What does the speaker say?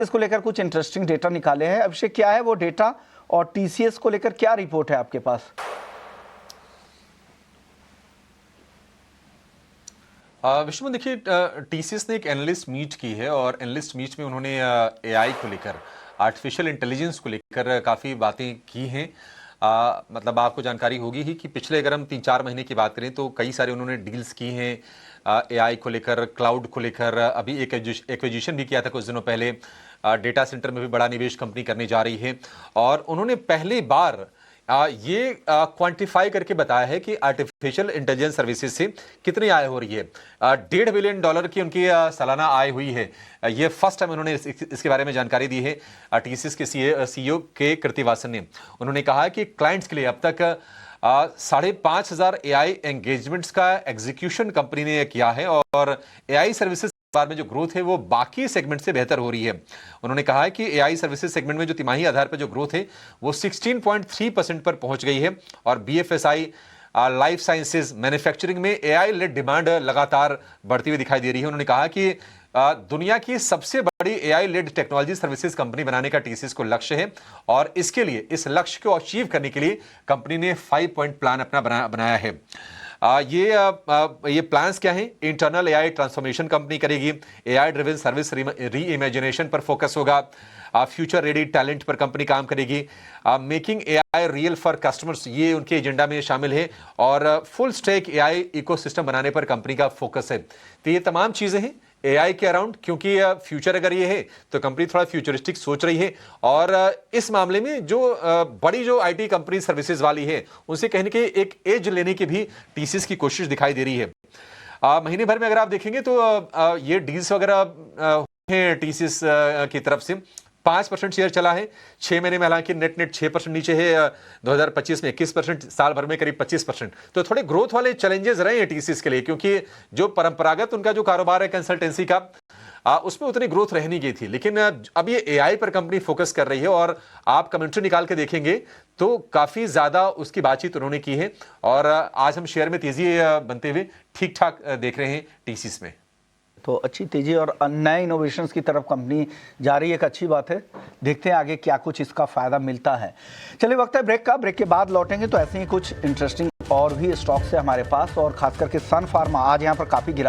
इसको लेकर कुछ इंटरेस्टिंग डेटा निकाले हैं। अभिषेक, क्या है वो डेटा और टीसीएस को लेकर क्या रिपोर्ट है आपके पास? विश्वमन, देखिए, टीसीएस ने एक एनालिस्ट मीट की है और एनालिस्ट मीट में उन्होंने एआई को लेकर, आर्टिफिशियल इंटेलिजेंस को लेकर काफ़ी बातें की हैं। मतलब आपको जानकारी होगी ही कि पिछले अगर हम 3-4 महीने की बात करें तो कई सारे उन्होंने डील्स की हैं एआई को लेकर, क्लाउड को लेकर। अभी एक एक्विजिशन भी किया था कुछ दिनों पहले। डेटा सेंटर में भी बड़ा निवेश कंपनी करने जा रही है और उन्होंने पहली बार ये क्वांटिफाई करके बताया है कि आर्टिफिशियल इंटेलिजेंस सर्विसेज से कितनी आय हो रही है। $1.5 बिलियन की उनकी सालाना आय हुई है। ये फर्स्ट टाइम उन्होंने इसके बारे में जानकारी दी है टीसीएस के सीईओ के कृतिवासन ने। उन्होंने कहा है कि क्लाइंट्स के लिए अब तक 5,500 एआई एंगेजमेंट्स का एग्जीक्यूशन कंपनी ने किया है और एआई सर्विसेज बार में जो ग्रोथ है वो बाकी सेगमेंट से बेहतर हो रही है। उन्होंने कहा है कि एआई सर्विसेज सेगमेंट में जो तिमाही आधार पर जो ग्रोथ है वो 16.3% पर पहुंच गई है और बीएफएसआई, लाइफ साइंसेज, मैन्युफैक्चरिंग में एआई लेड डिमांड लगातार बढ़ती हुई दिखाई दे रही है। उन्होंने कहा कि दुनिया की सबसे बड़ी AI led technology services company बनाने का टीसीएस को लक्ष्य है और इसके लिए, इस लक्ष्य को अचीव करने के लिए कंपनी ने 5 पॉइंट प्लान अपना बनाया है। ये प्लान्स क्या हैं? इंटरनल एआई ट्रांसफॉर्मेशन कंपनी करेगी, एआई ड्रिवन सर्विस री इमेजिनेशन पर फोकस होगा, फ्यूचर रेडी टैलेंट पर कंपनी काम करेगी, making AI real for customers, ये उनके एजेंडा में शामिल है और फुल स्टैक एआई इकोसिस्टम बनाने पर कंपनी का फोकस है। तो ये तमाम चीजें हैं एआई के अराउंड, क्योंकि फ्यूचर अगर ये है तो कंपनी थोड़ा फ्यूचरिस्टिक सोच रही है और इस मामले में जो बड़ी जो आईटी कंपनी सर्विसेज वाली है उनसे कहीं ना कहीं एक एज लेने की भी टीसीएस की कोशिश दिखाई दे रही है। महीने भर में अगर आप देखेंगे तो ये डील्स वगैरह हैं टीसीएस की तरफ से। 5% शेयर चला है 6 महीने में, हालांकि नेट 6% नीचे है। 2025 में 21%, साल भर में करीब 25%। तो थोड़े ग्रोथ वाले चैलेंजेस रहे हैं टीसीएस के लिए, क्योंकि जो परंपरागत उनका जो कारोबार है कंसल्टेंसी का, उसमें उतनी ग्रोथ रह नहीं गई थी। लेकिन अब ये एआई पर कंपनी फोकस कर रही है और आप कमेंट्री निकाल के देखेंगे तो काफी ज्यादा उसकी बातचीत उन्होंने की है और आज हम शेयर में तेजी बनते हुए ठीक ठाक देख रहे हैं टीसीएस में। तो अच्छी तेजी और नए इनोवेशंस की तरफ कंपनी जा रही है, एक अच्छी बात है। देखते हैं आगे क्या कुछ इसका फायदा मिलता है। चलिए, वक्त है ब्रेक का। ब्रेक के बाद लौटेंगे तो ऐसे ही कुछ इंटरेस्टिंग और भी स्टॉक्स है हमारे पास और खास करके सन फार्मा आज यहाँ पर काफी गिरा